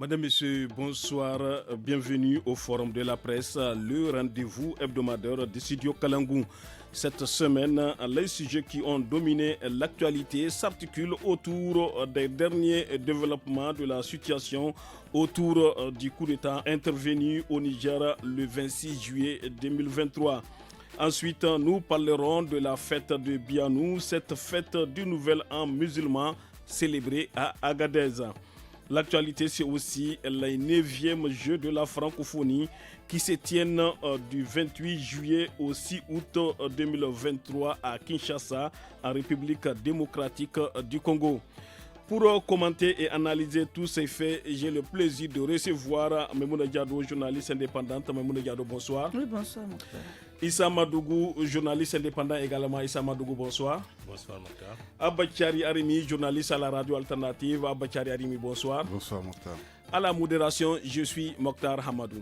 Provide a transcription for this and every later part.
Madame, Messieurs, bonsoir. Bienvenue au Forum de la presse, le rendez-vous hebdomadaire de Studio Kalangou. Cette semaine, les sujets qui ont dominé l'actualité s'articulent autour des derniers développements de la situation autour du coup d'État intervenu au Niger le 26 juillet 2023. Ensuite, nous parlerons de la fête de Bianou, cette fête du Nouvel An musulman célébrée à Agadez. L'actualité, c'est aussi les 9e Jeux de la francophonie qui se tiennent du 28 juillet au 6 août 2023 à Kinshasa, en République démocratique du Congo. Pour commenter et analyser tous ces faits, j'ai le plaisir de recevoir Memouna Diado, journaliste indépendante. Memouna Diado, bonsoir. Oui, bonsoir, Mokhtar. Issa Madougou, journaliste indépendant également. Issa Madougou, bonsoir. Bonsoir, Mokhtar. Abachari Arimi, journaliste à la radio alternative. Abachari Arimi, bonsoir. Bonsoir, Mokhtar. À la modération, je suis Mokhtar Hamadou.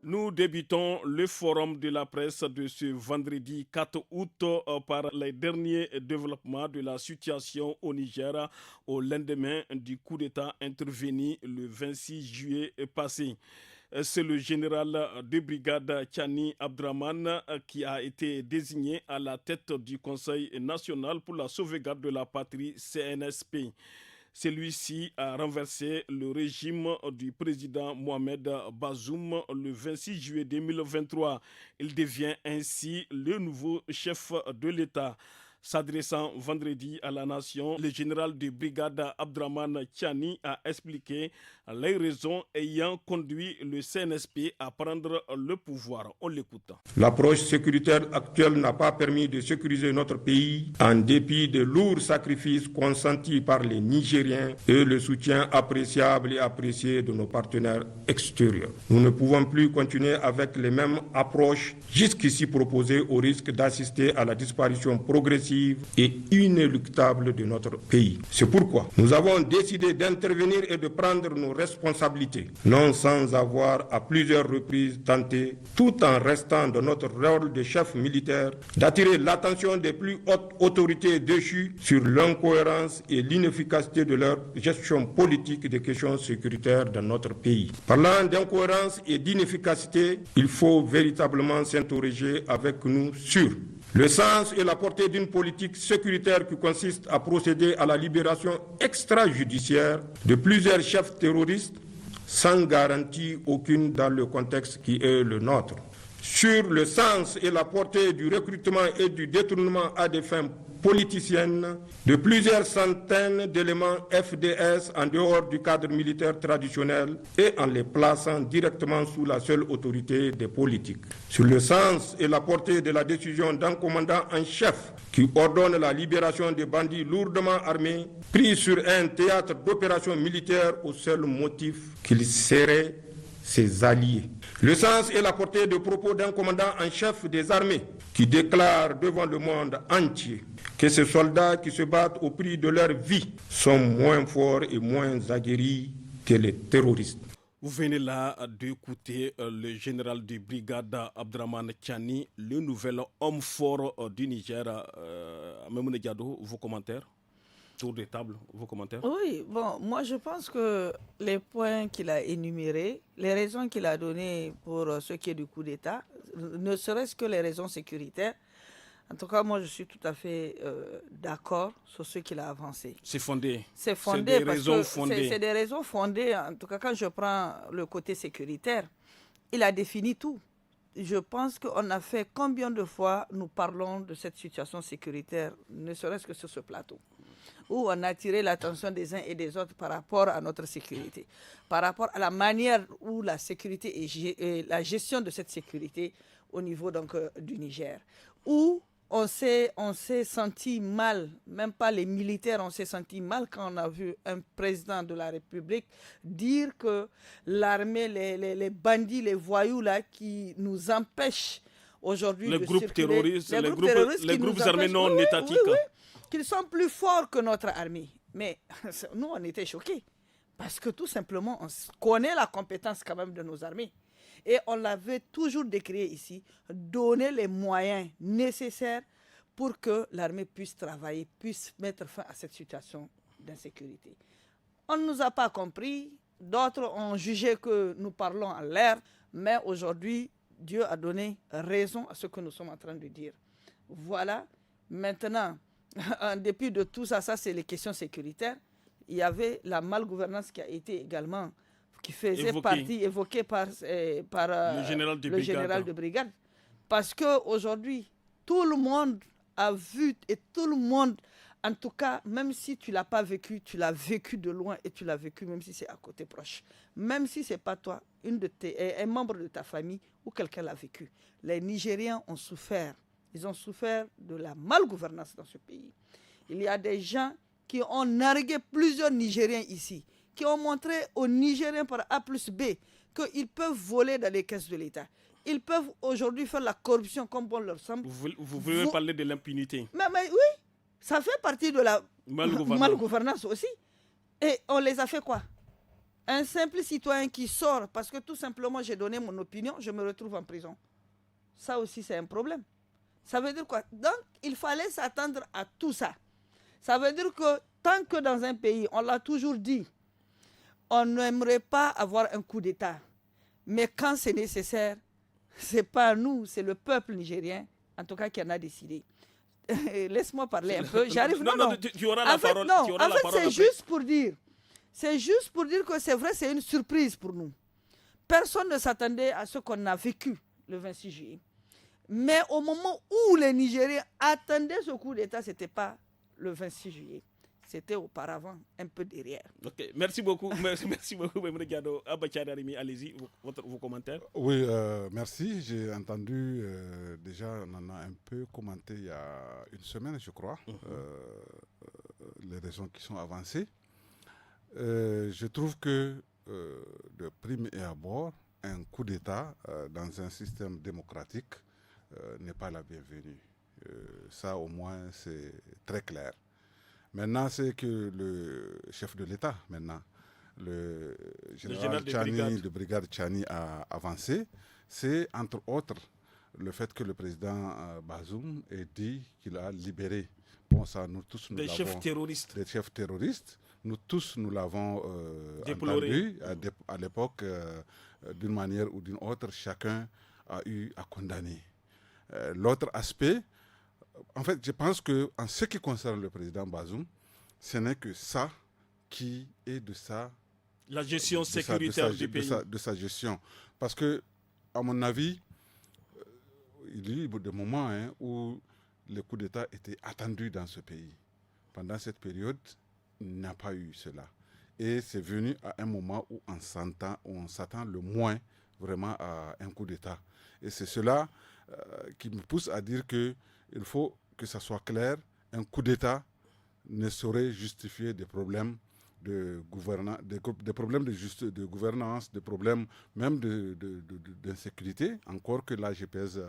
Nous débutons le forum de la presse de ce vendredi 4 août par les derniers développements de la situation au Niger au lendemain du coup d'État intervenu le 26 juillet passé. C'est le général de brigade Tchani Abdraman qui a été désigné à la tête du Conseil national pour la sauvegarde de la patrie CNSP. Celui-ci a renversé le régime du président Mohamed Bazoum le 26 juillet 2023. Il devient ainsi le nouveau chef de l'État. S'adressant vendredi à la nation, le général de brigade Abdraman Tchani a expliqué les raisons ayant conduit le CNSP à prendre le pouvoir. On l'écoute. L'approche sécuritaire actuelle n'a pas permis de sécuriser notre pays en dépit de lourds sacrifices consentis par les Nigériens et le soutien appréciable et apprécié de nos partenaires extérieurs. Nous ne pouvons plus continuer avec les mêmes approches jusqu'ici proposées au risque d'assister à la disparition progressive et inéluctable de notre pays. C'est pourquoi nous avons décidé d'intervenir et de prendre nos responsabilités, non sans avoir à plusieurs reprises tenté, tout en restant dans notre rôle de chef militaire, d'attirer l'attention des plus hautes autorités déchues sur l'incohérence et l'inefficacité de leur gestion politique des questions sécuritaires dans notre pays. Parlant d'incohérence et d'inefficacité, il faut véritablement s'interroger avec nous sur le sens et la portée d'une politique sécuritaire qui consiste à procéder à la libération extrajudiciaire de plusieurs chefs terroristes sans garantie aucune dans le contexte qui est le nôtre. Sur le sens et la portée du recrutement et du détournement à des fins politiciennes de plusieurs centaines d'éléments FDS en dehors du cadre militaire traditionnel et en les plaçant directement sous la seule autorité des politiques. Sur le sens et la portée de la décision d'un commandant en chef qui ordonne la libération des bandits lourdement armés pris sur un théâtre d'opération militaire au seul motif qu'ils seraient ses alliés. Le sens et la portée de propos d'un commandant en chef des armées qui déclare devant le monde entier que ces soldats qui se battent au prix de leur vie sont moins forts et moins aguerris que les terroristes. Vous venez là d'écouter le général de brigade Abdraman Tchani, le nouvel homme fort du Niger. Memouna Diado, vos commentaires? Tour de table, vos commentaires? Oui, bon, moi je pense que les points qu'il a énumérés, les raisons qu'il a données pour ce qui est du coup d'État, ne serait-ce que les raisons sécuritaires, en tout cas, moi, je suis tout à fait d'accord sur ce qu'il a avancé. C'est fondé. C'est fondé parce que c'est des raisons fondées. En tout cas, quand je prends le côté sécuritaire, il a défini tout. Je pense qu'on a fait combien de fois nous parlons de cette situation sécuritaire, ne serait-ce que sur ce plateau, où on a attiré l'attention des uns et des autres par rapport à notre sécurité, par rapport à la manière où la sécurité et la gestion de cette sécurité au niveau donc, du Niger, où on s'est senti mal, même pas les militaires, on s'est senti mal quand on a vu un président de la République dire que l'armée, les bandits, les voyous là qui nous empêchent aujourd'hui de groupes circuler, terroristes, les groupes armés non étatiques, qu'ils sont plus forts que notre armée. Mais nous, on était choqués parce que tout simplement, on connaît la compétence quand même de nos armées. Et on l'avait toujours décrié ici, donner les moyens nécessaires pour que l'armée puisse travailler, puisse mettre fin à cette situation d'insécurité. On ne nous a pas compris, d'autres ont jugé que nous parlons en l'air, mais aujourd'hui, Dieu a donné raison à ce que nous sommes en train de dire. Voilà, maintenant, en dépit de tout ça, ça c'est les questions sécuritaires, il y avait la malgouvernance qui a été également, qui faisait partie, évoquée par le général de brigade. Parce qu'aujourd'hui, tout le monde a vu et tout le monde, en tout cas, même si tu ne l'as pas vécu, tu l'as vécu de loin et tu l'as vécu même si c'est à côté proche. Même si ce n'est pas toi, un membre de ta famille ou quelqu'un l'a vécu. Les Nigériens ont souffert. Ils ont souffert de la malgouvernance dans ce pays. Il y a des gens qui ont nargué plusieurs Nigériens ici, qui ont montré aux Nigériens par A plus B qu'ils peuvent voler dans les caisses de l'État. Ils peuvent aujourd'hui faire la corruption comme bon leur semble. Vous voulez parler de l'impunité? Mais oui, ça fait partie de la malgouvernance aussi. Et on les a fait quoi? Un simple citoyen qui sort parce que tout simplement j'ai donné mon opinion, je me retrouve en prison. Ça aussi c'est un problème. Ça veut dire quoi? Donc il fallait s'attendre à tout ça. Ça veut dire que tant que dans un pays, on l'a toujours dit, on n'aimerait pas avoir un coup d'État. Mais quand c'est nécessaire, ce n'est pas nous, c'est le peuple nigérien, en tout cas, qui en a décidé. Laisse-moi parler un peu. J'arrive. Non, tu auras la parole. En fait, c'est juste pour dire. C'est juste pour dire que c'est vrai, c'est une surprise pour nous. Personne ne s'attendait à ce qu'on a vécu le 26 juillet. Mais au moment où les Nigériens attendaient ce coup d'État, ce n'était pas le 26 juillet. C'était auparavant, un peu derrière. Ok, merci beaucoup. Merci beaucoup, Mme Diado. Abba Tchadarimi, allez-y, vos commentaires. Oui, merci. J'ai entendu, déjà, on en a un peu commenté il y a une semaine, je crois, les raisons qui sont avancées. Je trouve que, de prime et abord, un coup d'État dans un système démocratique n'est pas la bienvenue. Ça, au moins, c'est très clair. Maintenant, c'est que le chef de l'État, le général Tchani, de brigade Tchani a avancé, c'est entre autres le fait que le président Bazoum ait dit qu'il a libéré. Bon, ça, nous tous, nous des chefs terroristes. Des chefs terroristes. Nous tous, nous l'avons déploré. entendu à l'époque, d'une manière ou d'une autre, chacun a eu à condamner. L'autre aspect, en fait, je pense qu'en ce qui concerne le président Bazoum, ce n'est que ça qui est de ça. La gestion sécuritaire du pays. De sa gestion. Parce que, à mon avis, il y a eu des moments où le coup d'État était attendu dans ce pays. Pendant cette période, il n'y a pas eu cela. Et c'est venu à un moment où on s'attend le moins vraiment à un coup d'État. Et c'est cela qui me pousse à dire qu'il faut que ça soit clair, un coup d'État ne saurait justifier des problèmes de gouvernance, des problèmes de gouvernance, des problèmes même d'insécurité, encore que là je pèse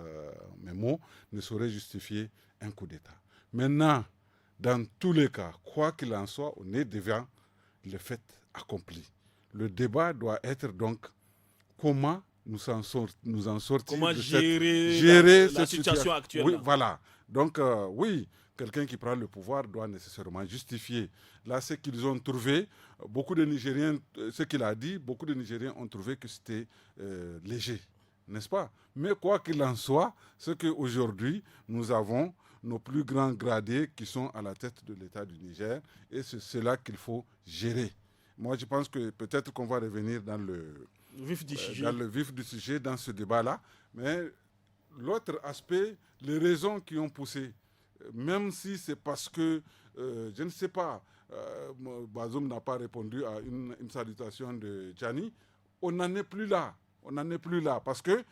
mes mots, ne saurait justifier un coup d'État. Maintenant, dans tous les cas, quoi qu'il en soit, on est devant le fait accompli. Le débat doit être donc comment nous en sortir. Comment gérer la situation actuelle. Oui, voilà. Donc, oui, quelqu'un qui prend le pouvoir doit nécessairement justifier. Là, ce qu'ils ont trouvé, beaucoup de Nigériens, ce qu'il a dit, beaucoup de Nigériens ont trouvé que c'était léger, n'est-ce pas? Mais quoi qu'il en soit, c'est qu'aujourd'hui, nous avons nos plus grands gradés qui sont à la tête de l'État du Niger et c'est cela qu'il faut gérer. Moi, je pense que peut-être qu'on va revenir dans le vif du sujet, dans ce débat-là. Mais l'autre aspect, les raisons qui ont poussé, même si c'est parce que, je ne sais pas, Bazoum n'a pas répondu à une salutation de Tchani, on n'en est plus là. On n'en est plus là. Parce que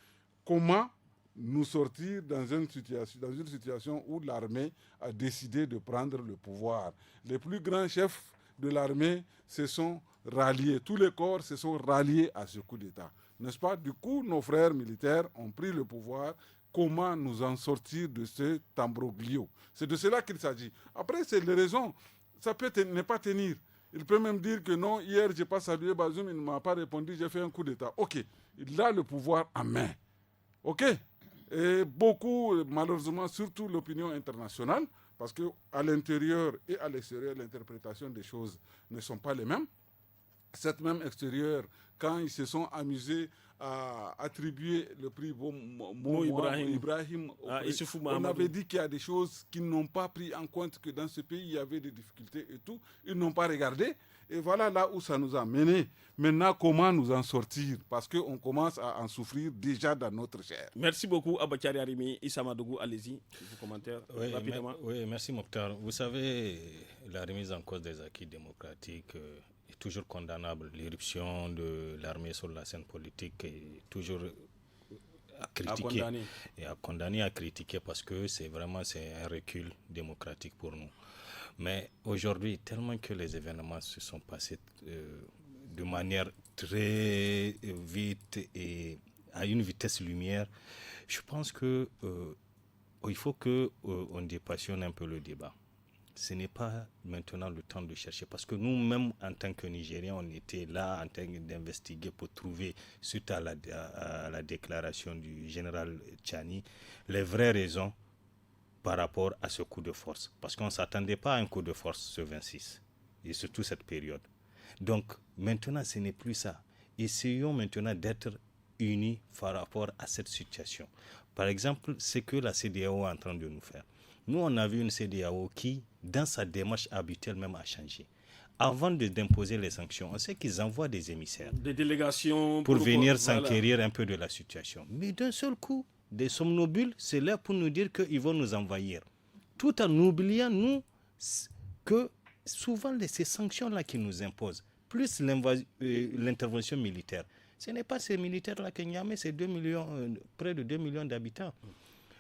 comment nous sortir dans une situation où l'armée a décidé de prendre le pouvoir? Les plus grands chefs de l'armée se sont ralliés, tous les corps se sont ralliés à ce coup d'État. N'est-ce pas? Du coup, nos frères militaires ont pris le pouvoir. Comment nous en sortir de ce tambroglio? C'est de cela qu'il s'agit. Après, c'est les raisons. Ça peut ne pas tenir. Il peut même dire que non, hier, je n'ai pas salué Bazoum, il ne m'a pas répondu, j'ai fait un coup d'État. Ok, Il a le pouvoir en main. OK? Et beaucoup, malheureusement, surtout l'opinion internationale, parce qu'à l'intérieur et à l'extérieur, l'interprétation des choses ne sont pas les mêmes. Cette même extérieure, quand ils se sont amusés à attribuer le prix Ibrahim on avait dit qu'il y a des choses qu'ils n'ont pas pris en compte, que dans ce pays, il y avait des difficultés et tout. Ils n'ont pas regardé. Et voilà là où ça nous a menés. Maintenant, comment nous en sortir? Parce qu'on commence à en souffrir déjà dans notre chair. Merci beaucoup, Abakari Arimi. Issa Madougou, allez-y, vos commentaires rapidement. Oui, merci Mokhtar. Vous savez, la remise en cause des acquis démocratiques est toujours condamnable. L'éruption de l'armée sur la scène politique est toujours à critiquer. À condamner, à critiquer, parce que c'est un recul démocratique pour nous. Mais aujourd'hui, tellement que les événements se sont passés de manière très vite et à une vitesse lumière, je pense que il faut qu'on dépassionne un peu le débat. Ce n'est pas maintenant le temps de chercher, parce que nous-mêmes, en tant que Nigériens, on était là en train d'investiguer pour trouver, suite à la déclaration du général Tchani, les vraies raisons par rapport à ce coup de force. Parce qu'on ne s'attendait pas à un coup de force ce 26, et surtout cette période. Donc, maintenant, ce n'est plus ça. Essayons maintenant d'être unis par rapport à cette situation. Par exemple, ce que la CEDEAO est en train de nous faire. Nous, on a vu une CEDEAO qui, dans sa démarche habituelle même, a changé. Avant d'imposer les sanctions, on sait qu'ils envoient des émissaires. Des délégations. Pour venir s'enquérir un peu de la situation. Mais d'un seul coup, des somnobules, c'est là pour nous dire qu'ils vont nous envahir. Tout en oubliant, nous, que souvent, ces sanctions-là qui nous imposent, plus l'intervention militaire, ce n'est pas ces militaires-là que Niamey, c'est près de 2 millions d'habitants.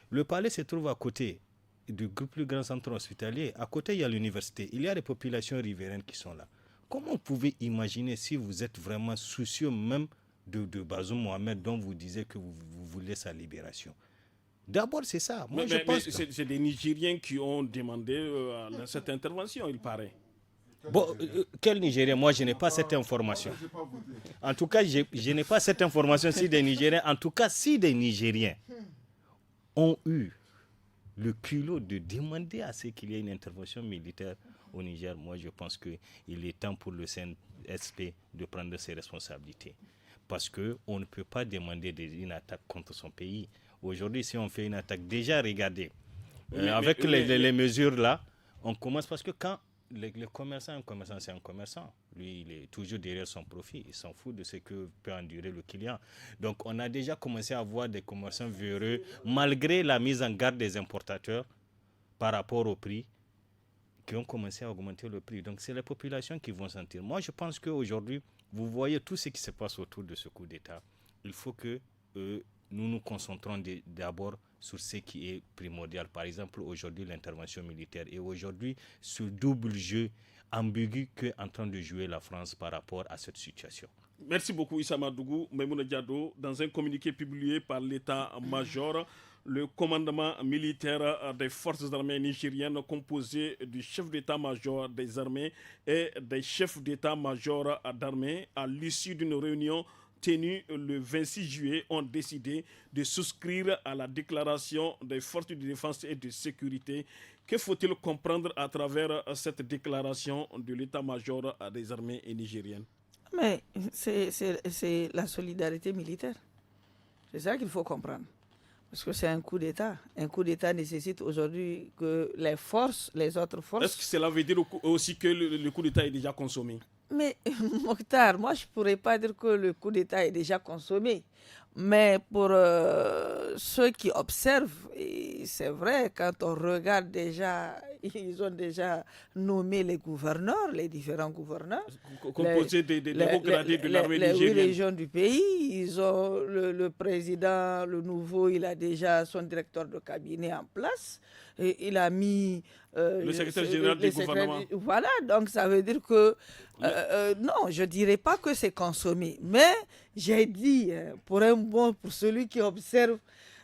Le palais se trouve à côté du plus grand centre hospitalier. À côté, il y a l'université. Il y a des populations riveraines qui sont là. Comment vous pouvez imaginer, si vous êtes vraiment soucieux même de Bazoum Mohamed, dont vous disiez que vous voulez sa libération? D'abord, c'est ça. Moi, je pense que c'est des Nigériens qui ont demandé cette intervention, il paraît. Bon, quel Nigérien? Moi, je n'ai pas cette information. En tout cas, je n'ai pas cette information si des Nigériens. En tout cas, si des Nigériens ont eu le culot de demander à ce qu'il y ait une intervention militaire au Niger, moi, je pense qu'il est temps pour le CNSP de prendre ses responsabilités. Parce qu'on ne peut pas demander une attaque contre son pays. Aujourd'hui, si on fait une attaque, déjà, regardez, avec les mesures là, on commence, parce que quand le commerçant, c'est un commerçant. Lui, il est toujours derrière son profit. Il s'en fout de ce que peut endurer le client. Donc, on a déjà commencé à voir des commerçants véreux, malgré la mise en garde des importateurs par rapport au prix, qui ont commencé à augmenter le prix. Donc, c'est les populations qui vont sentir. Moi, je pense qu'aujourd'hui, vous voyez tout ce qui se passe autour de ce coup d'État. Il faut que nous nous concentrons d'abord sur ce qui est primordial. Par exemple, aujourd'hui, l'intervention militaire. Et aujourd'hui, ce double jeu ambigu qu'est en train de jouer la France par rapport à cette situation. Merci beaucoup, Issa Madougou. Maïmouna Diado, dans un communiqué publié par l'état-major, le commandement militaire des forces armées nigériennes composé du chef d'état-major des armées et des chefs d'état-major d'armée, à l'issue d'une réunion tenue le 26 juillet, ont décidé de souscrire à la déclaration des forces de défense et de sécurité. Que faut-il comprendre à travers cette déclaration de l'état-major des armées nigériennes? Mais c'est la solidarité militaire. C'est ça qu'il faut comprendre. Parce que c'est un coup d'État. Un coup d'État nécessite aujourd'hui que les autres forces... Est-ce que cela veut dire aussi que le coup d'État est déjà consommé? Mais Mokhtar, moi je ne pourrais pas dire que le coup d'État est déjà consommé. Mais pour ceux qui observent, et c'est vrai, quand on regarde déjà, ils ont déjà nommé les gouverneurs, les différents gouverneurs. Composés des hauts gradés de l'armée nigérienne. Les 8 régions du pays, ils ont le président, le nouveau, il a déjà son directeur de cabinet en place. Et il a mis... le secrétaire général du gouvernement. Voilà, donc ça veut dire que... non, je ne dirais pas que c'est consommé. Mais j'ai dit, pour celui qui observe,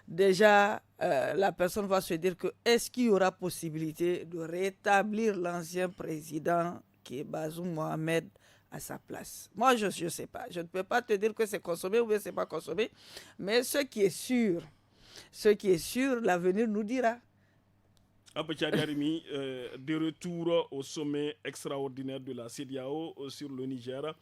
déjà, la personne va se dire que est-ce qu'il y aura possibilité de rétablir l'ancien président qui est Bazoum Mohamed à sa place. Moi, je ne sais pas. Je ne peux pas te dire que c'est consommé ou bien c'est pas consommé. Mais ce qui est sûr, l'avenir nous dira. Abachari Arimi, de retour au sommet extraordinaire de la CEDEAO sur le Niger.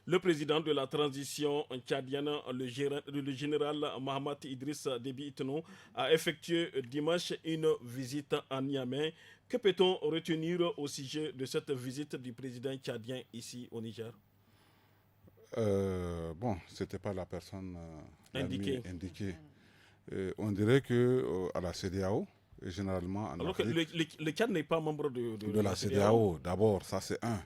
Le président de la transition tchadienne, le général Mahamat Idriss Déby Itno, a effectué dimanche une visite à Niamey. Que peut-on retenir au sujet de cette visite du président tchadien ici au Niger? Bon, ce n'était pas la personne indiquée. On dirait qu'à la CEDEAO, et généralement en Alors Afrique, que le Tchad n'est pas membre de la CEDEAO. D'abord, ça c'est un.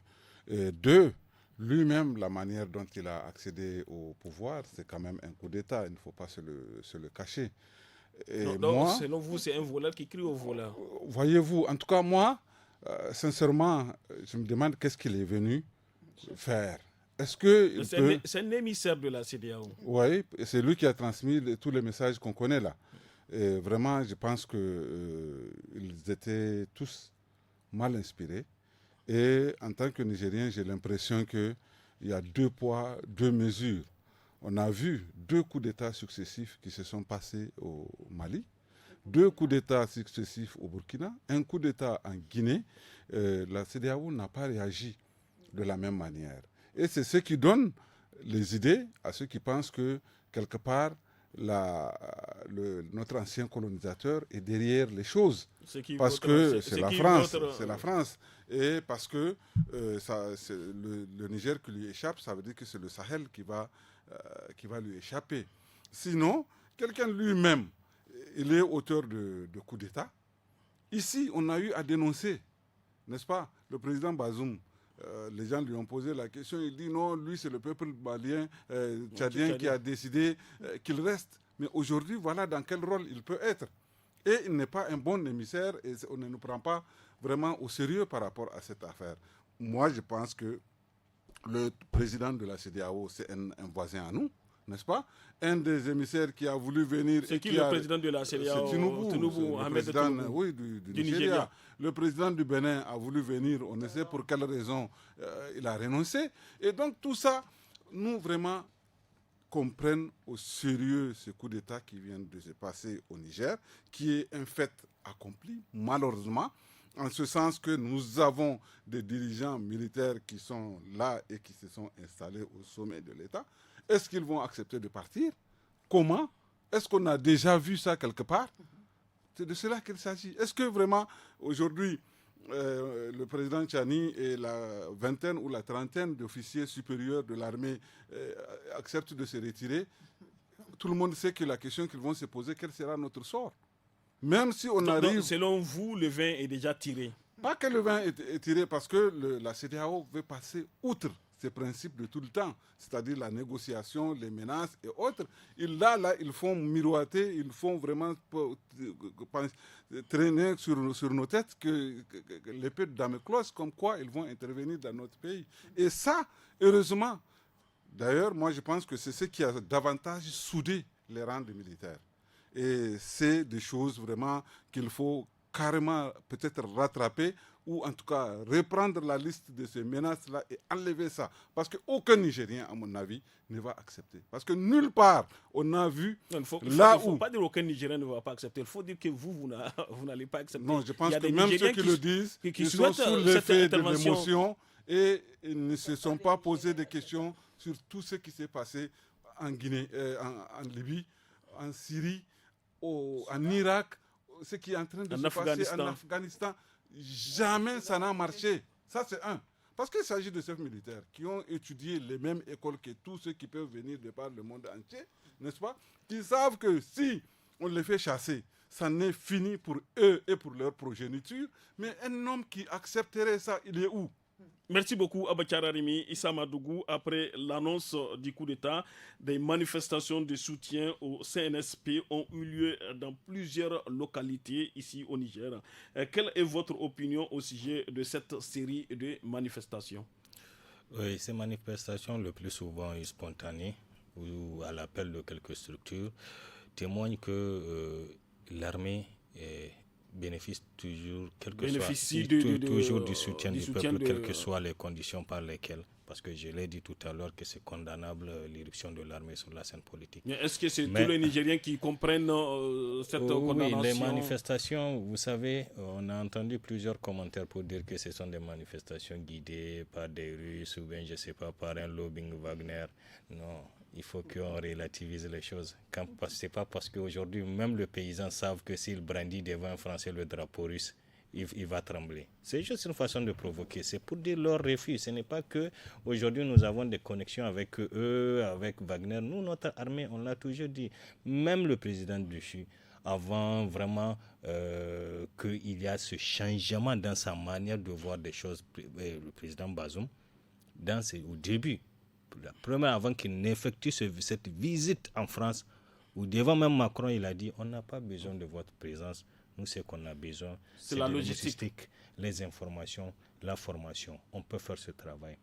Et deux, lui-même, la manière dont il a accédé au pouvoir, c'est quand même un coup d'État. Il ne faut pas se le cacher. Et moi, selon vous, c'est un voleur qui crie au voleur. Voyez-vous, en tout cas, moi, sincèrement, je me demande qu'est-ce qu'il est venu faire. Est-ce que c'est un émissaire de la CEDEAO. Oui, c'est lui qui a transmis tous les messages qu'on connaît là. Et vraiment, je pense qu'ils étaient tous mal inspirés. Et en tant que Nigérien, j'ai l'impression qu'il y a 2 poids, 2 mesures. On a vu 2 coups d'État successifs qui se sont passés au Mali, 2 coups d'État successifs au Burkina, un coup d'État en Guinée. La CEDEAO n'a pas réagi de la même manière. Et c'est ce qui donne les idées à ceux qui pensent que, quelque part, notre ancien colonisateur est derrière les choses. Parce que c'est la France. Et parce que le Niger qui lui échappe, ça veut dire que c'est le Sahel qui va lui échapper. Sinon, quelqu'un lui-même, il est auteur de coups d'État. Ici, on a eu à dénoncer, n'est-ce pas, le président Bazoum. Les gens lui ont posé la question, il dit non, lui c'est le peuple malien, tchadien qui a décidé qu'il reste. Mais aujourd'hui, voilà dans quel rôle il peut être. Et il n'est pas un bon émissaire et on ne nous prend pas vraiment au sérieux par rapport à cette affaire. Moi, je pense que le président de la CEDEAO, c'est un voisin à nous, n'est-ce pas? Un des émissaires qui a voulu venir... C'est qui le président de la CEDEAO? C'est Tinubu, Ahmed Tinubu. Oui, du Nigeria. Le président du Bénin a voulu venir, on ne sait pour quelle raison il a renoncé. Et donc tout ça, nous vraiment qu'on prenne au sérieux ce coup d'État qui vient de se passer au Niger, qui est un fait accompli, malheureusement, en ce sens que nous avons des dirigeants militaires qui sont là et qui se sont installés au sommet de l'État. Est-ce qu'ils vont accepter de partir? Comment? Est-ce qu'on a déjà vu ça quelque part? C'est de cela qu'il s'agit. Est-ce que vraiment, aujourd'hui, le président Tchani et la vingtaine ou la trentaine d'officiers supérieurs de l'armée acceptent de se retirer? Tout le monde sait que la question qu'ils vont se poser, quel sera notre sort? Même si on arrive... Donc, selon vous, le vin est déjà tiré? Pas que le vin est tiré, parce que la CEDEAO veut passer outre ces principes de tout le temps, c'est-à-dire la négociation, les menaces et autres. Là, ils font miroiter, ils font vraiment traîner sur nos têtes que l'épée de Damoclès, comme quoi ils vont intervenir dans notre pays. Et ça, heureusement, d'ailleurs, moi je pense que c'est ce qui a davantage soudé les rangs des militaires. Et c'est des choses vraiment qu'il faut carrément peut-être rattraper ou en tout cas reprendre la liste de ces menaces-là et enlever ça. Parce qu'aucun Nigérien, à mon avis, ne va accepter. Parce que nulle part, on a vu il ne faut pas dire qu'aucun Nigérien ne va pas accepter. Il faut dire que vous n'allez pas accepter. Non, je pense que même ceux qui le disent, ils sont sous l'effet de l'émotion et ils ne se sont pas posé de questions sur tout ce qui s'est passé en Guinée, en Libye, en Syrie, en Irak, ce qui est en train de se passer en Afghanistan. Jamais ça n'a marché. Ça, c'est un. Parce qu'il s'agit de chefs militaires qui ont étudié les mêmes écoles que tous ceux qui peuvent venir de par le monde entier, n'est-ce pas? Qui savent que si on les fait chasser, ça n'est fini pour eux et pour leur progéniture. Mais un homme qui accepterait ça, il est où? Merci beaucoup, Abachari Arimi. Issa Madougou, après l'annonce du coup d'État, des manifestations de soutien au CNSP ont eu lieu dans plusieurs localités ici au Niger. Quelle est votre opinion au sujet de cette série de manifestations? Oui, ces manifestations, le plus souvent spontanées ou à l'appel de quelques structures, témoignent que l'armée bénéficie toujours, toujours du soutien du peuple, quelles que soient les conditions par lesquelles. Parce que je l'ai dit tout à l'heure que c'est condamnable l'irruption de l'armée sur la scène politique. Mais est-ce que c'est tous les Nigériens qui comprennent cette condamnation? Oui, les manifestations, vous savez, on a entendu plusieurs commentaires pour dire que ce sont des manifestations guidées par des Russes ou bien, je ne sais pas, par un lobbying Wagner. Non, il faut qu'on relativise les choses. Ce n'est pas parce qu'aujourd'hui, même les paysans savent que s'il brandit devant un Français le drapeau russe, il va trembler. C'est juste une façon de provoquer. C'est pour dire leur refus. Ce n'est pas que aujourd'hui nous avons des connexions avec eux, avec Wagner. Nous, notre armée, on l'a toujours dit. Même le président Duchu, avant vraiment qu'il y a ce changement dans sa manière de voir des choses, le président Bazoum, au début, la première, avant qu'il n'effectue cette visite en France, où devant même Macron, il a dit, on n'a pas besoin de votre présence. Nous, ce qu'on a besoin, c'est la de logistique, les informations, la formation. On peut faire ce travail.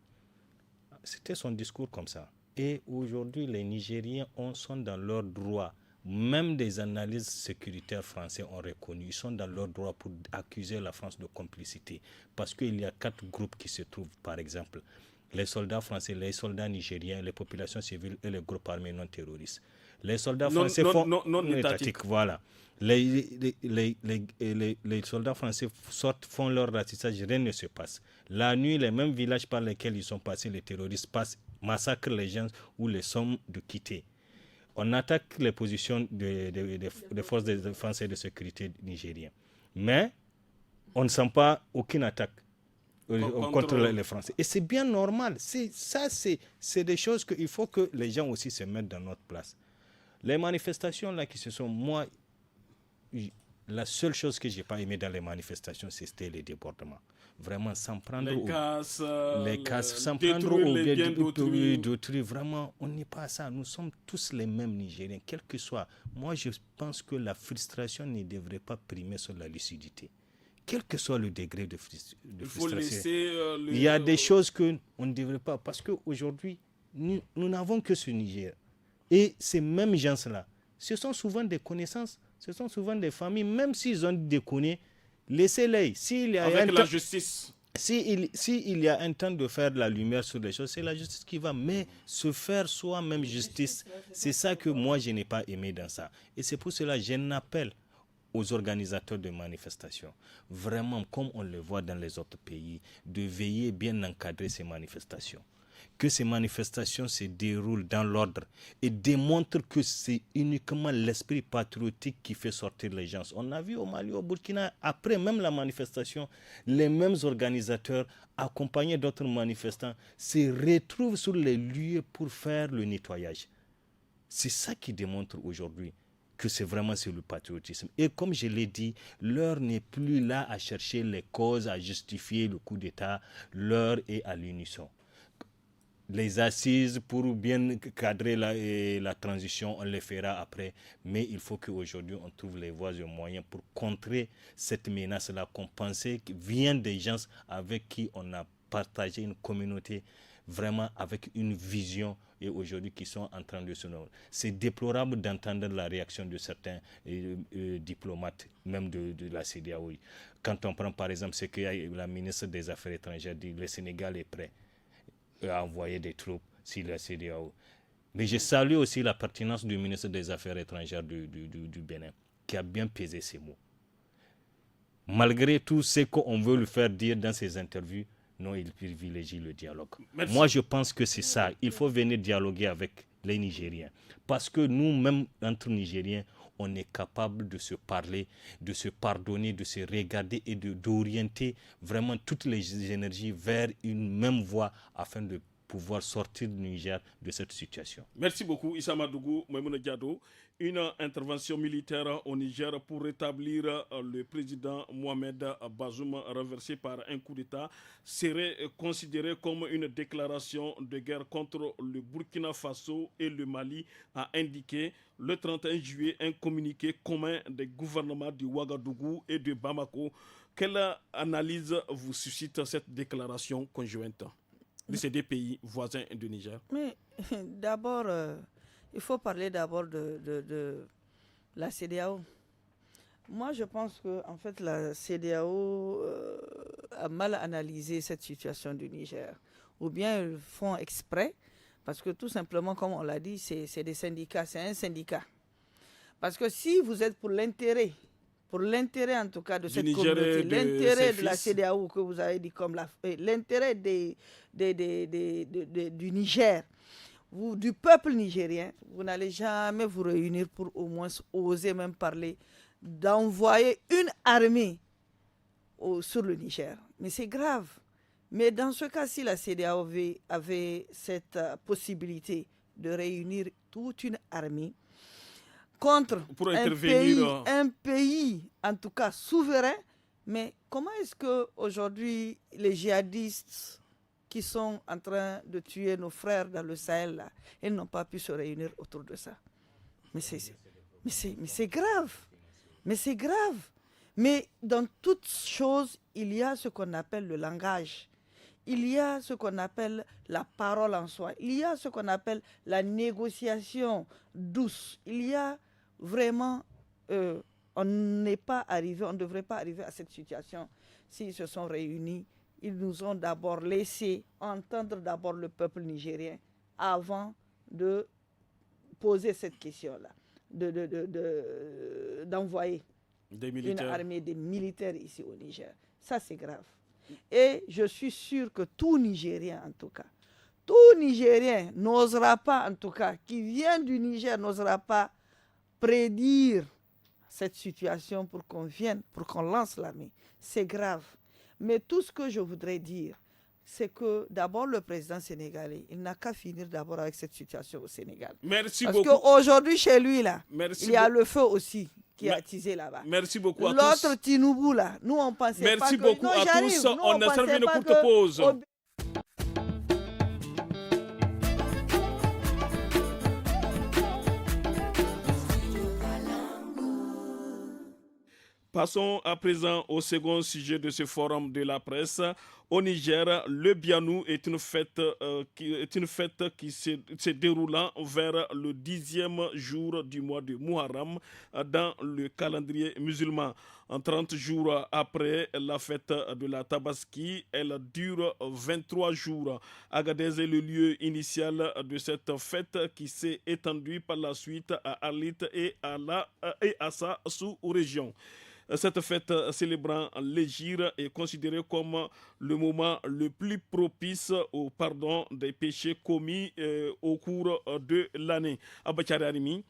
C'était son discours comme ça. Et aujourd'hui, les Nigériens sont dans leur droit. Même des analyses sécuritaires français ont reconnu. Ils sont dans leur droit pour accuser la France de complicité. Parce qu'il y a 4 groupes qui se trouvent, par exemple. Les soldats français, les soldats nigériens, les populations civiles et les groupes armés non terroristes. Les soldats français non étatiques. Voilà. Les soldats français font leur ratissage, rien ne se passe. La nuit, les mêmes villages par lesquels ils sont passés, les terroristes passent, massacrent les gens ou les somment de quitter. On attaque les positions des forces de défense et de sécurité nigériennes. Mais on ne sent pas aucune attaque contre les Français. Et c'est bien normal. C'est des choses qu'il faut que les gens aussi se mettent dans notre place. Les manifestations là qui se sont... Moi, la seule chose que je n'ai pas aimé dans les manifestations, c'était les débordements. Vraiment, sans prendre... Les casses, sans prendre au bien d'autrui. Vraiment, on n'est pas à ça. Nous sommes tous les mêmes Nigériens, quel que soit. Moi, je pense que la frustration ne devrait pas primer sur la lucidité. Quel que soit le degré de frustration. Il y a des choses qu'on ne devrait pas... Parce qu'aujourd'hui, nous n'avons que ce Niger. Et ces mêmes gens-là, ce sont souvent des connaissances, ce sont souvent des familles, même s'ils ont déconné, laissez-les. Avec la justice. S'il y a un temps de faire de la lumière sur les choses, c'est la justice qui va. Mais se faire soi-même justice, c'est ça que moi, je n'ai pas aimé dans ça. Et c'est pour cela que j'en appelle aux organisateurs de manifestations, vraiment, comme on le voit dans les autres pays, de veiller bien encadrer ces manifestations. Que ces manifestations se déroulent dans l'ordre et démontrent que c'est uniquement l'esprit patriotique qui fait sortir les gens. On a vu au Mali, au Burkina, après même la manifestation, les mêmes organisateurs, accompagnés d'autres manifestants, se retrouvent sur les lieux pour faire le nettoyage. C'est ça qui démontre aujourd'hui que c'est vraiment sur le patriotisme. Et comme je l'ai dit, l'heure n'est plus là à chercher les causes, à justifier le coup d'État. L'heure est à l'unisson. Les assises pour bien cadrer la transition, on les fera après. Mais il faut qu'aujourd'hui, on trouve les voies et moyens pour contrer cette menace-là qu'on pensait vient des gens avec qui on a partagé une communauté vraiment avec une vision et aujourd'hui qui sont en train de se nommer. C'est déplorable d'entendre la réaction de certains diplomates, même de la CEDEAO. Quand on prend par exemple ce que la ministre des Affaires étrangères dit, le Sénégal est prêt à envoyer des troupes sur la CEDEAO. Mais je salue aussi la pertinence du ministre des Affaires étrangères du Bénin, qui a bien pesé ses mots. Malgré tout ce qu'on veut lui faire dire dans ses interviews, non, il privilégie le dialogue. Merci. Moi, je pense que c'est ça. Il faut venir dialoguer avec les Nigériens. Parce que nous-mêmes, entre Nigériens, on est capable de se parler, de se pardonner, de se regarder et d'orienter vraiment toutes les énergies vers une même voie afin de pouvoir sortir du Niger de cette situation. Merci beaucoup, Issa Madougou, Maïmouna Diado. Une intervention militaire au Niger pour rétablir le président Mohamed Bazoum renversé par un coup d'État serait considérée comme une déclaration de guerre contre le Burkina Faso et le Mali, a indiqué le 31 juillet un communiqué commun des gouvernements de Ouagadougou et de Bamako. Quelle analyse vous suscite cette déclaration conjointe de ces deux pays voisins du Niger? Mais d'abord, il faut parler d'abord de la CEDEAO. Moi, je pense que en fait, la CEDEAO a mal analysé cette situation du Niger. Ou bien ils font exprès, parce que tout simplement, comme on l'a dit, c'est des syndicats, c'est un syndicat. Parce que si vous êtes pour l'intérêt en tout cas de cette communauté, l'intérêt de la CEDEAO que vous avez dit comme l'intérêt du Niger, du peuple nigérien, vous n'allez jamais vous réunir pour au moins oser même parler d'envoyer une armée sur le Niger. Mais c'est grave. Mais dans ce cas-ci, la CEDEAO avait cette possibilité de réunir toute une armée contre un pays, en tout cas souverain. Mais comment est-ce qu'aujourd'hui, les djihadistes qui sont en train de tuer nos frères dans le Sahel, là, ils n'ont pas pu se réunir autour de ça? Mais c'est grave. Mais c'est grave. Mais dans toute chose, il y a ce qu'on appelle le langage. Il y a ce qu'on appelle la parole en soi. Il y a ce qu'on appelle la négociation douce. Il y a vraiment... on ne devrait pas arriver à cette situation s'ils se sont réunis. Ils nous ont d'abord laissé entendre d'abord le peuple nigérien avant de poser cette question-là, d'envoyer une armée des militaires ici au Niger. Ça, c'est grave. Et je suis sûr que tout Nigérien, en tout cas, tout Nigérien n'osera pas, en tout cas, qui vient du Niger, n'osera pas prédire cette situation pour qu'on lance l'armée. C'est grave. Mais tout ce que je voudrais dire, c'est que d'abord le président sénégalais, il n'a qu'à finir d'abord avec cette situation au Sénégal. Merci beaucoup. Parce qu'aujourd'hui, chez lui, là, il y a le feu aussi qui est attisé là-bas. Merci beaucoup à tous. L'autre Tinubu, là, nous, on pensait pas que... Merci beaucoup à tous. On a servi une courte pause. Passons à présent au second sujet de ce forum de la presse. Au Niger, le Bianou est une fête qui se déroulant vers le 10e jour du mois de Muharram dans le calendrier musulman. 30 jours après la fête de la Tabaski, elle dure 23 jours. Agadez est le lieu initial de cette fête qui s'est étendue par la suite à Arlit et à sa sous-région. Cette fête célébrant l'Hégire est considérée comme le moment le plus propice au pardon des péchés commis au cours de l'année. Abachari Arimi,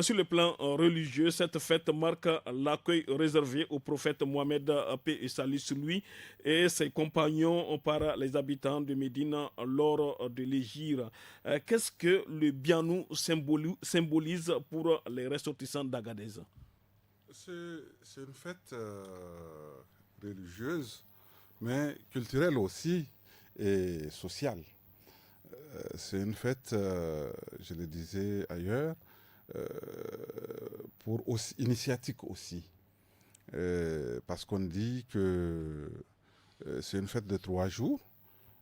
sur le plan religieux, cette fête marque l'accueil réservé au prophète Mohamed, paix et salut sur lui, et ses compagnons par les habitants de Médine lors de l'Hégire. Qu'est-ce que le Bianou symbolise pour les ressortissants d'Agadez? C'est une fête religieuse, mais culturelle aussi et sociale. C'est une fête, je le disais ailleurs, initiatique aussi. Parce qu'on dit que c'est une fête de 3 jours,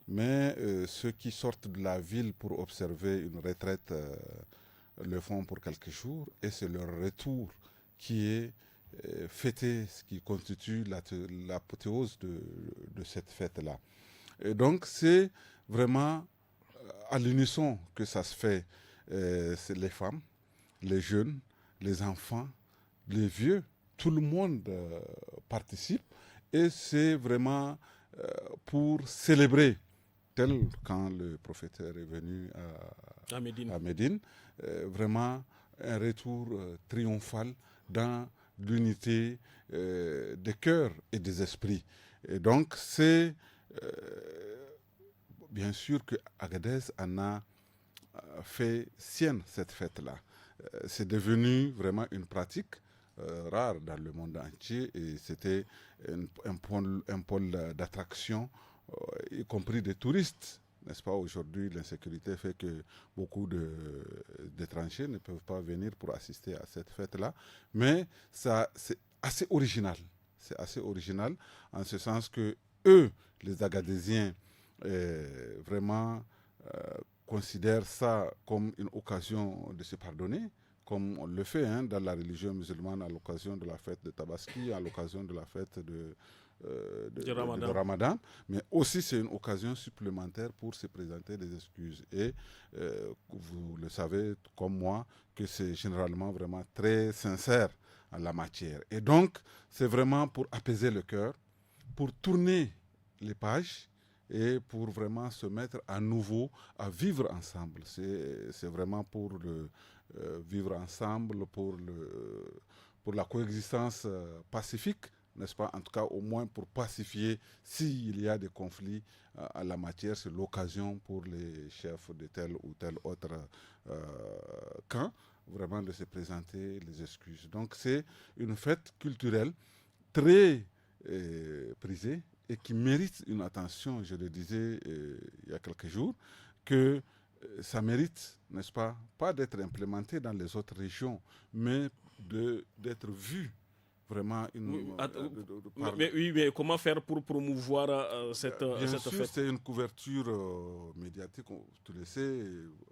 mais ceux qui sortent de la ville pour observer une retraite le font pour quelques jours, et c'est leur retour qui est fêté, ce qui constitue l'apothéose de cette fête-là. Et donc, c'est vraiment à l'unisson que ça se fait. C'est les femmes, les jeunes, les enfants, les vieux, tout le monde participe. Et c'est vraiment pour célébrer, tel quand le prophète est revenu à Médine, vraiment un retour triomphal dans l'unité des cœurs et des esprits. Et donc, c'est bien sûr que Agadez en a fait sienne cette fête-là. C'est devenu vraiment une pratique rare dans le monde entier, et c'était un pôle d'attraction, y compris des touristes. N'est-ce pas? Aujourd'hui, l'insécurité fait que beaucoup d'étrangers ne peuvent pas venir pour assister à cette fête-là. Mais ça, c'est assez original. C'est assez original en ce sens que eux, les Agadésiens, vraiment considèrent ça comme une occasion de se pardonner, comme on le fait dans la religion musulmane à l'occasion de la fête de Tabaski, à l'occasion de la fête de Ramadan, mais aussi c'est une occasion supplémentaire pour se présenter des excuses. Et vous le savez comme moi que c'est généralement vraiment très sincère en la matière. Et donc, c'est vraiment pour apaiser le cœur, pour tourner les pages et pour vraiment se mettre à nouveau à vivre ensemble. C'est vraiment pour vivre ensemble, pour la coexistence pacifique, n'est-ce pas? En tout cas, au moins pour pacifier s'il y a des conflits à la matière. C'est l'occasion pour les chefs de tel ou tel autre camp vraiment de se présenter les excuses. Donc c'est une fête culturelle très prisée et qui mérite une attention. Je le disais il y a quelques jours, que ça mérite, n'est-ce pas d'être implémenté dans les autres régions, mais d'être vu vraiment mais comment faire pour promouvoir cette sûr, fête? C'est une couverture médiatique, tu le sais,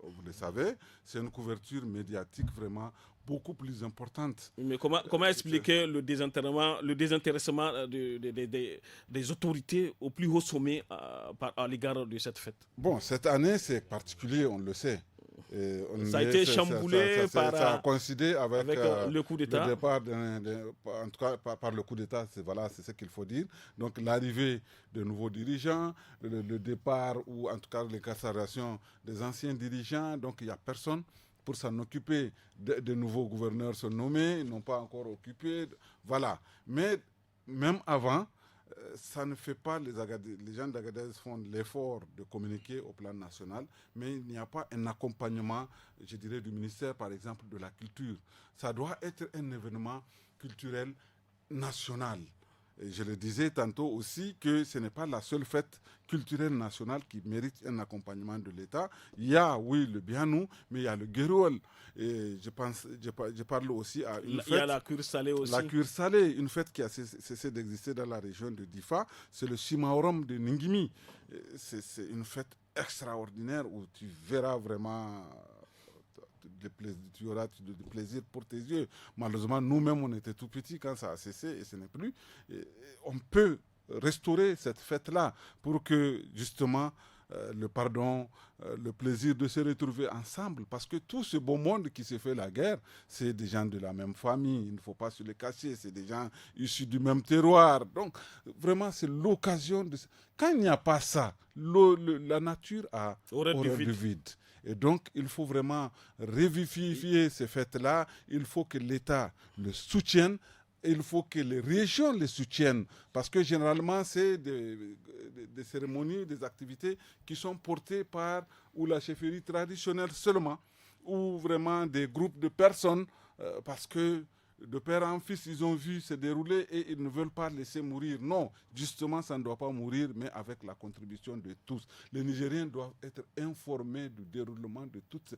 vous le savez, c'est une couverture médiatique vraiment beaucoup plus importante. Mais comment expliquer le désintéressement des autorités au plus haut sommet à l'égard de cette fête? Bon, cette année, c'est particulier, on le sait. Ça a été chamboulé ça a coïncidé avec le coup d'État. Le départ, en tout cas par le coup d'État, c'est ce qu'il faut dire. Donc l'arrivée de nouveaux dirigeants, le départ ou en tout cas l'incarcération des anciens dirigeants. Donc il n'y a personne pour s'en occuper. De nouveaux gouverneurs sont nommés, ils n'ont pas encore occupé. Voilà. Mais même avant, ça ne fait pas, les gens d'Agadez font l'effort de communiquer au plan national, mais il n'y a pas un accompagnement, je dirais, du ministère, par exemple, de la culture. Ça doit être un événement culturel national. Et je le disais tantôt aussi que ce n'est pas la seule fête culturelle nationale qui mérite un accompagnement de l'État. Il y a, oui, le Bianou, mais il y a le Guérol. Et je parle aussi à une fête. Il y a la cure salée aussi. La cure salée, une fête qui a cessé d'exister dans la région de Difa, c'est le Simaorom de Ningimi. C'est une fête extraordinaire où tu verras vraiment... tu auras du plaisir pour tes yeux. Malheureusement, nous-mêmes, on était tout petits quand ça a cessé et ce n'est plus. On peut restaurer cette fête-là pour que, justement, le pardon, le plaisir de se retrouver ensemble. Parce que tout ce beau monde qui s'est fait la guerre, c'est des gens de la même famille. Il ne faut pas se les cacher. C'est des gens issus du même terroir. Donc, vraiment, c'est l'occasion de... Quand il n'y a pas ça, la nature a horreur du vide. Et donc, il faut vraiment revivifier ces fêtes-là. Il faut que l'État le soutienne. Il faut que les régions les soutiennent. Parce que généralement, c'est des cérémonies, des activités qui sont portées par ou la chefferie traditionnelle seulement, ou vraiment des groupes de personnes, parce que de père en fils, ils ont vu se dérouler et ils ne veulent pas laisser mourir. Non, justement, ça ne doit pas mourir, mais avec la contribution de tous. Les Nigériens doivent être informés du déroulement de toutes ces...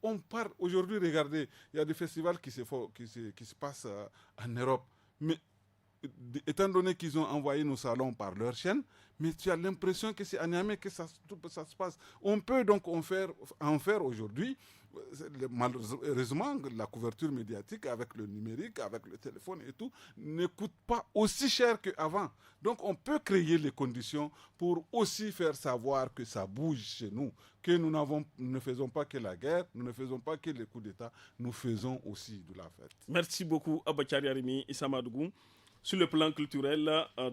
On part aujourd'hui, regardez, il y a des festivals qui se passent en Europe, mais étant donné qu'ils ont envoyé nos salons par leur chaîne, mais tu as l'impression que c'est à Niamey que ça se passe. On peut donc en faire aujourd'hui. Malheureusement, la couverture médiatique avec le numérique, avec le téléphone et tout, ne coûte pas aussi cher qu'avant. Donc on peut créer les conditions pour aussi faire savoir que ça bouge chez nous, que nous ne faisons pas que la guerre, nous ne faisons pas que les coups d'État, nous faisons aussi de la fête. Merci beaucoup, Abakari Arimi Issa Madougou. Sur le plan culturel,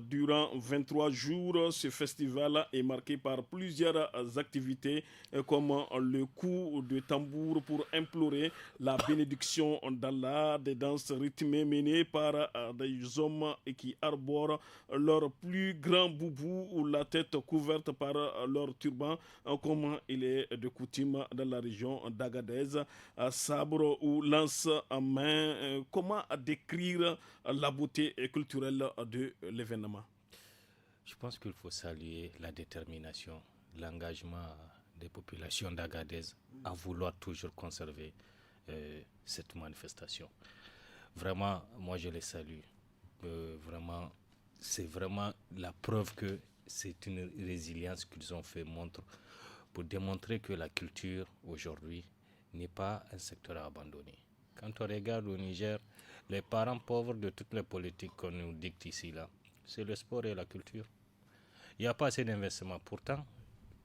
durant 23 jours, ce festival est marqué par plusieurs activités comme le coup de tambour pour implorer la bénédiction d'Allah, des danses rythmées menées par des hommes qui arborent leur plus grand boubou ou la tête couverte par leur turban, comme il est de coutume dans la région d'Agadez, sabre ou lance en main. Comment décrire la beauté culturelle de l'événement? Je pense qu'il faut saluer la détermination, l'engagement des populations d'Agadez à vouloir toujours conserver cette manifestation. Vraiment, moi je les salue. Vraiment, c'est vraiment la preuve que c'est une résilience qu'ils ont fait montre pour démontrer que la culture aujourd'hui n'est pas un secteur à abandonner. Quand on regarde au Niger, les parents pauvres de toutes les politiques qu'on nous dicte ici, là, c'est le sport et la culture. Il n'y a pas assez d'investissement. Pourtant,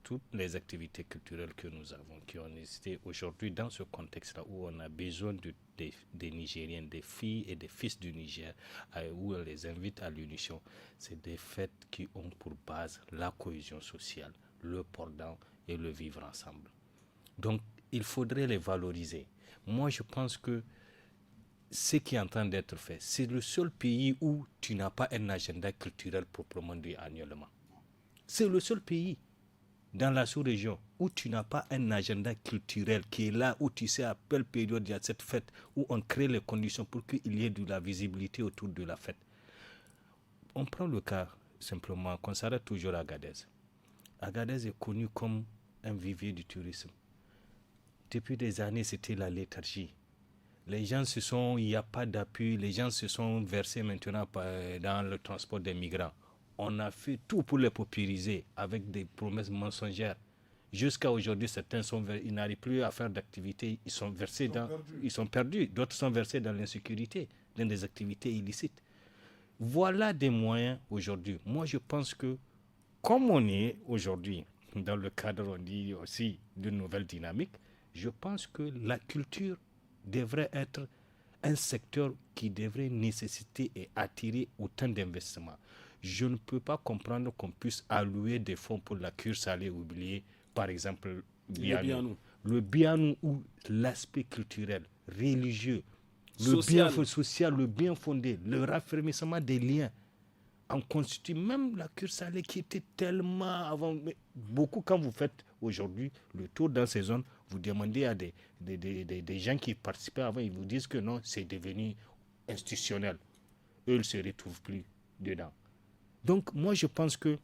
toutes les activités culturelles que nous avons, qui ont existé aujourd'hui dans ce contexte-là où on a besoin des Nigériens, des filles et des fils du Niger, où on les invite à l'unition, c'est des fêtes qui ont pour base la cohésion sociale, le pardon et le vivre ensemble. Donc, il faudrait les valoriser. Moi, je pense que ce qui est en train d'être fait, c'est le seul pays où tu n'as pas un agenda culturel proprement dit annuellement. C'est le seul pays dans la sous-région où tu n'as pas un agenda culturel qui est là, où tu sais à quelle période il y a cette fête, où on crée les conditions pour qu'il y ait de la visibilité autour de la fête. On prend le cas simplement, qu'on s'arrête toujours à Agadez. Agadez est connu comme un vivier du tourisme. Depuis des années, c'était la léthargie. Les gens il n'y a pas d'appui, les gens se sont versés maintenant dans le transport des migrants. On a fait tout pour les paupériser avec des promesses mensongères. Jusqu'à aujourd'hui, certains ils n'arrivent plus à faire d'activités, ils sont perdus. D'autres sont versés dans l'insécurité, dans des activités illicites. Voilà des moyens aujourd'hui. Moi, je pense que, comme on est aujourd'hui, dans le cadre, on dit aussi, d'une nouvelle dynamique, je pense que la culture devrait être un secteur qui devrait nécessiter et attirer autant d'investissements. Je ne peux pas comprendre qu'on puisse allouer des fonds pour la cure salée oubliée, par exemple, le Bianou ou l'aspect culturel, religieux, le bien social, le bien fondé, le raffermissement des liens. On constitue même la cure salée qui était tellement avant. Mais beaucoup, quand vous faites aujourd'hui le tour dans ces zones, vous demandez à des gens qui participaient avant, ils vous disent que non, c'est devenu institutionnel. Eux, ils ne se retrouvent plus dedans. Donc, moi, je pense que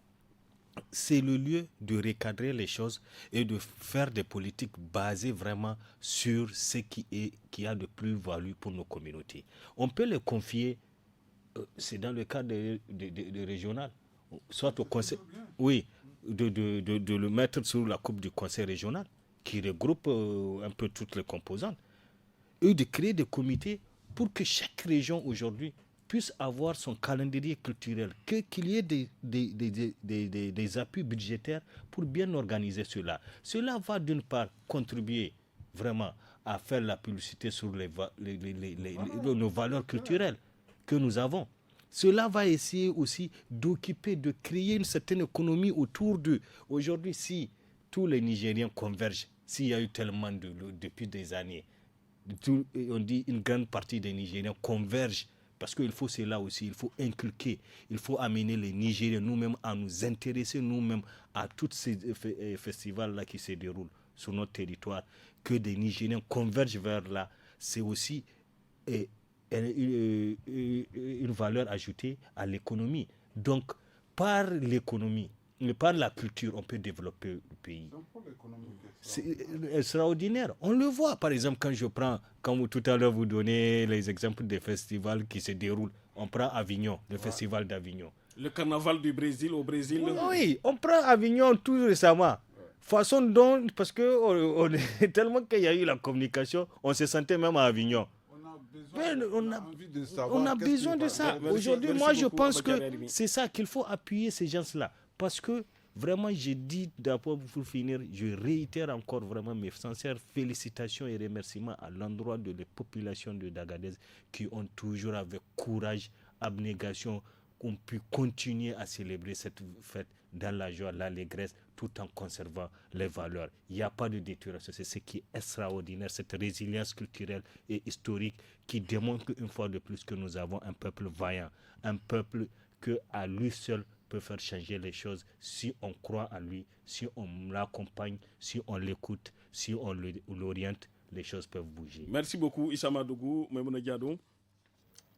c'est le lieu de recadrer les choses et de faire des politiques basées vraiment sur ce qui a de plus-value pour nos communautés. On peut les confier, c'est dans le cadre de régional, soit au conseil, oui, de le mettre sous la coupe du conseil régional, qui regroupe un peu toutes les composantes, et de créer des comités pour que chaque région aujourd'hui puisse avoir son calendrier culturel, qu'il y ait des appuis budgétaires pour bien organiser cela. Cela va d'une part contribuer vraiment à faire la publicité sur nos valeurs culturelles que nous avons. Cela va essayer aussi d'occuper, de créer une certaine économie autour d'eux. Aujourd'hui, si tous les Nigériens convergent, s'il y a eu tellement depuis des années, on dit une grande partie des Nigériens convergent, parce qu'il faut cela aussi, il faut inculquer, il faut amener les Nigériens nous-mêmes à nous intéresser nous-mêmes à tous ces festivals-là qui se déroulent sur notre territoire, que des Nigériens convergent vers là. C'est aussi une valeur ajoutée à l'économie. Donc, par l'économie, par la culture, on peut développer le pays. C'est extraordinaire. On le voit, par exemple, quand tout à l'heure vous donnez les exemples des festivals qui se déroulent. On prend Avignon, le festival d'Avignon. Le carnaval du Brésil au Brésil. Oui, on prend Avignon tout récemment. Façon dont, parce que tellement qu'il y a eu la communication, on se sentait même à Avignon. On a besoin de ça. Aujourd'hui, moi, je pense que c'est ça qu'il faut appuyer ces gens-là. Parce que vraiment, j'ai dit d'abord pour finir, je réitère encore vraiment mes sincères félicitations et remerciements à l'endroit de la population de d'Agadez qui ont toujours avec courage, abnégation, qu'on pu continuer à célébrer cette fête dans la joie, l'allégresse, tout en conservant les valeurs. Il n'y a pas de détérioration. C'est ce qui est extraordinaire, cette résilience culturelle et historique qui démontre une fois de plus que nous avons un peuple vaillant, un peuple que à lui seul peut faire changer les choses si on croit en lui, si on l'accompagne, si on l'écoute, si on l'oriente, les choses peuvent bouger. Merci beaucoup Issa Madougou, Maimouna Diado.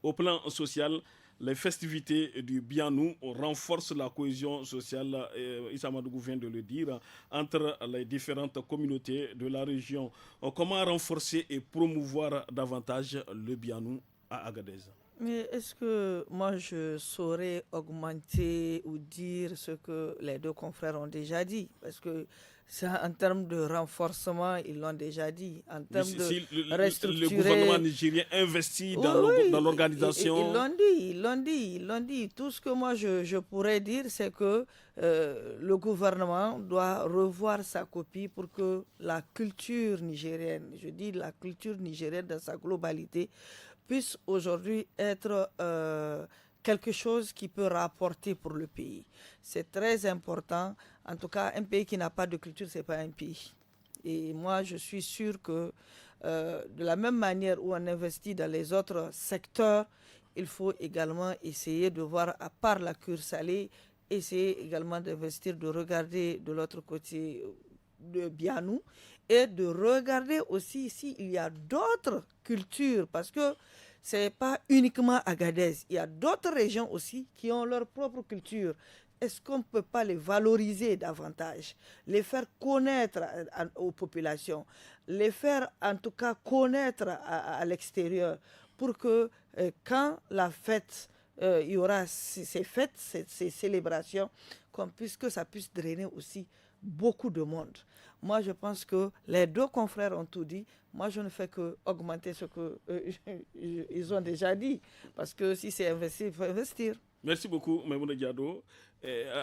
Au plan social, les festivités du Bianou renforcent la cohésion sociale, Issa Madougou vient de le dire, entre les différentes communautés de la région. Comment renforcer et promouvoir davantage le Bianou à Agadez? Mais est-ce que moi je saurais augmenter ou dire ce que les deux confrères ont déjà dit? Parce que ça, en termes de renforcement, ils l'ont déjà dit. En Mais termes de si le gouvernement restructurer, nigérien investit oui, dans oui, ils l'organisation. l'ont dit, ils l'ont dit, ils l'ont dit. Tout ce que moi je pourrais dire, c'est que le gouvernement doit revoir sa copie pour que la culture nigérienne, je dis la culture nigérienne dans sa globalité, puisse aujourd'hui être quelque chose qui peut rapporter pour le pays. C'est très important. En tout cas, un pays qui n'a pas de culture, ce n'est pas un pays. Et moi, je suis sûr que de la même manière où on investit dans les autres secteurs, il faut également essayer de voir, à part la cure salée, essayer également d'investir, de regarder de l'autre côté de Bianou et de regarder aussi s'il y a d'autres cultures, parce que ce n'est pas uniquement Agadez, il y a d'autres régions aussi qui ont leur propre culture. Est-ce qu'on ne peut pas les valoriser davantage, les faire connaître aux populations, les faire en tout cas connaître à l'extérieur, pour que quand la fête, il y aura ces fêtes, ces célébrations, que ça puisse drainer aussi beaucoup de monde. Moi, je pense que les deux confrères ont tout dit. Moi, je ne fais que augmenter ce qu'ils ont déjà dit. Parce que si c'est investir, il faut investir. Merci beaucoup, Maimouna Diado.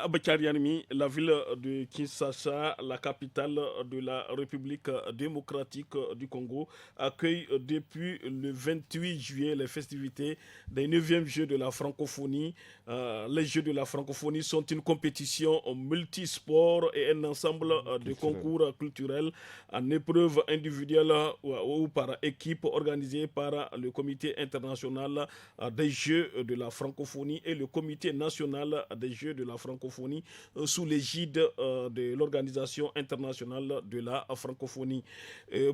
Abakarianmi, la ville de Kinshasa, la capitale de la République démocratique du Congo, accueille depuis le 28 juillet les festivités des 9e Jeux de la francophonie. Les Jeux de la francophonie sont une compétition multisport et un ensemble de concours culturels en épreuve individuelle ou par équipe organisés par le Comité international des Jeux de la francophonie et le Comité national des Jeux de la francophonie sous l'égide de l'Organisation internationale de la francophonie.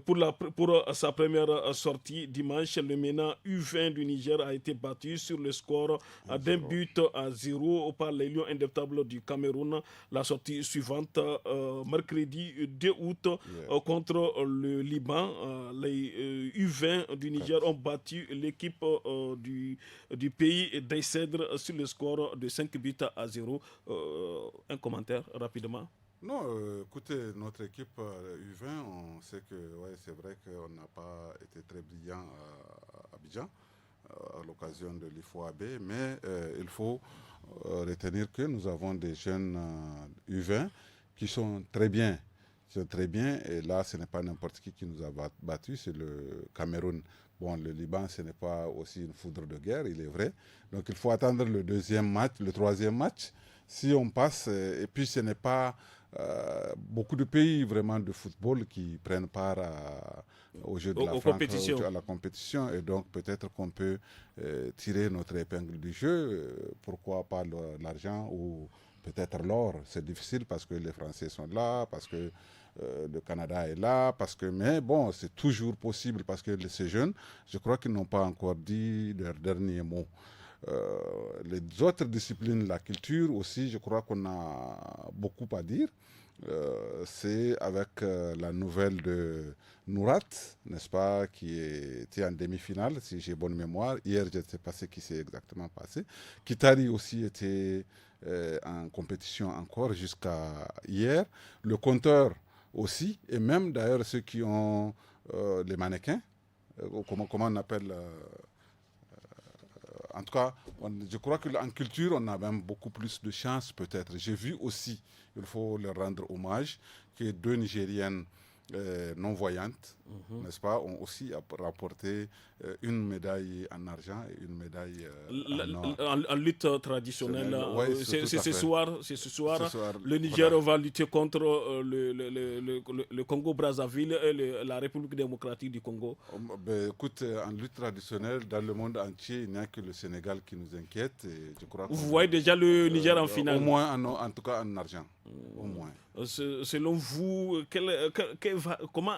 Pour sa première sortie dimanche, le MENA U20 du Niger a été battu sur le score d'un but à 0 par les Lions indétrônables du Cameroun. La sortie suivante, mercredi 2 août, contre le Liban, les U20 du Niger ont battu l'équipe du pays des Cèdres sur le score de 5 buts à 0. Un commentaire rapidement. Non, écoutez, notre équipe U20, on sait que c'est vrai qu'on n'a pas été très brillant à Abidjan à l'occasion de l'IFOAB, mais il faut retenir que nous avons des jeunes U20 qui sont très bien. Et là, ce n'est pas n'importe qui nous a battus, c'est le Cameroun. Bon, le Liban, ce n'est pas aussi une foudre de guerre, il est vrai. Donc, il faut attendre le deuxième match, le troisième match. Si on passe, et puis ce n'est pas beaucoup de pays vraiment de football qui prennent part aux Jeux de la France, à la compétition. Et donc, peut-être qu'on peut tirer notre épingle du jeu. Pourquoi pas l'argent ou peut-être l'or? C'est difficile parce que les Français sont là, parce que le Canada est là, mais bon, c'est toujours possible parce que ces jeunes, je crois qu'ils n'ont pas encore dit leur dernier mot. Les autres disciplines, la culture aussi, je crois qu'on a beaucoup à dire. C'est avec la nouvelle de Nourat, n'est-ce pas, qui était en demi-finale, si j'ai bonne mémoire. Hier, je ne sais pas ce qui s'est exactement passé. Kitari aussi était en compétition encore jusqu'à hier. Le compteur aussi, et même d'ailleurs ceux qui ont les mannequins, comment on appelle en tout cas, je crois qu'en culture, on a même beaucoup plus de chance peut-être. J'ai vu aussi, il faut leur rendre hommage, que 2 Nigériennes non-voyantes, n'est-ce pas, ont aussi rapporté une médaille en argent et une médaille en or. En lutte traditionnelle, c'est ce soir, le Niger va lutter contre le Congo-Brazzaville et la République démocratique du Congo. Écoute, en lutte traditionnelle, dans le monde entier, il n'y a que le Sénégal qui nous inquiète. Et je crois vous voyez déjà le Niger en finale? Au moins, en tout cas en argent. Au moins. Selon vous, comment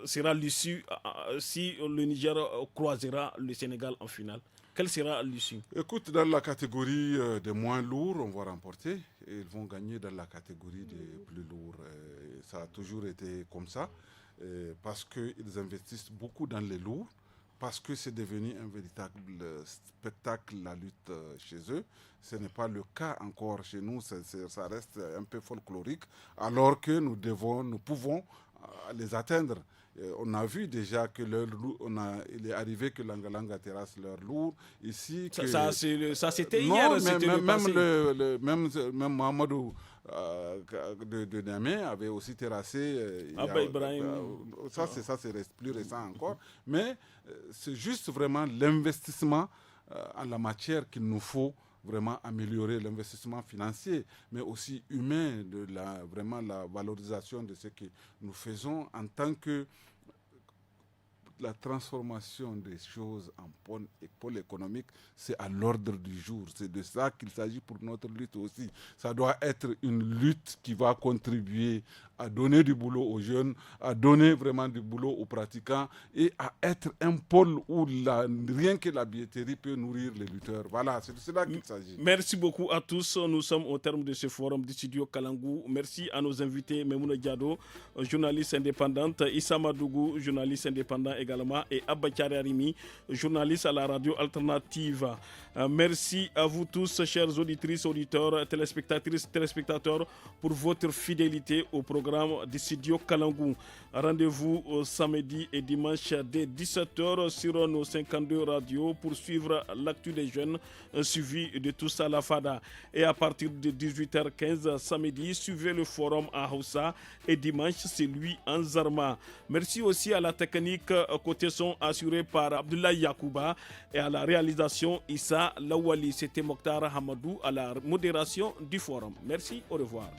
sera l'issue si le Niger croisera le Sénégal en finale? Quelle sera l'issue? Écoute, dans la catégorie des moins lourds, on va remporter. Et ils vont gagner dans la catégorie des plus lourds. Ça a toujours été comme ça. Parce qu'ils investissent beaucoup dans les lourds. parce que c'est devenu un véritable spectacle, la lutte chez eux. Ce n'est pas le cas encore chez nous, ça reste un peu folklorique, alors que nous pouvons les atteindre. On a vu déjà que il est arrivé que Langalanga terrasse leur lourd. Ici, ça c'était hier. Même Mohamedou de Niamey avait aussi terrassé. Ibrahim. Ça, c'est plus récent encore. Mais c'est juste vraiment l'investissement en la matière qu'il nous faut vraiment améliorer, l'investissement financier, mais aussi humain, vraiment la valorisation de ce que nous faisons en tant que la transformation des choses en pôle économique, c'est à l'ordre du jour. C'est de ça qu'il s'agit pour notre lutte aussi. Ça doit être une lutte qui va contribuer à donner du boulot aux jeunes, à donner vraiment du boulot aux pratiquants et à être un pôle où rien que la billetterie peut nourrir les lutteurs. Voilà, c'est de cela qu'il s'agit. Merci beaucoup à tous. Nous sommes au terme de ce forum du studio Kalangou. Merci à nos invités, Memouna Diado, journaliste indépendante, Issa Madougou, journaliste indépendant également, et Abba Arimi, journaliste à la radio alternative. Merci à vous tous, chers auditrices, auditeurs, téléspectatrices, téléspectateurs, pour votre fidélité au programme du studio Kalangou. Rendez-vous samedi et dimanche dès 17h sur nos 52 radios pour suivre l'actu des jeunes suivi de tout ça la Fada. Et à partir de 18h15 samedi, suivez le forum en Hausa et dimanche, c'est lui en Zarma. Merci aussi à la technique côté son assurée par Abdoulaye Yakouba et à la réalisation Issa Lawali. C'était Mokhtar Hamadou à la modération du forum. Merci, au revoir.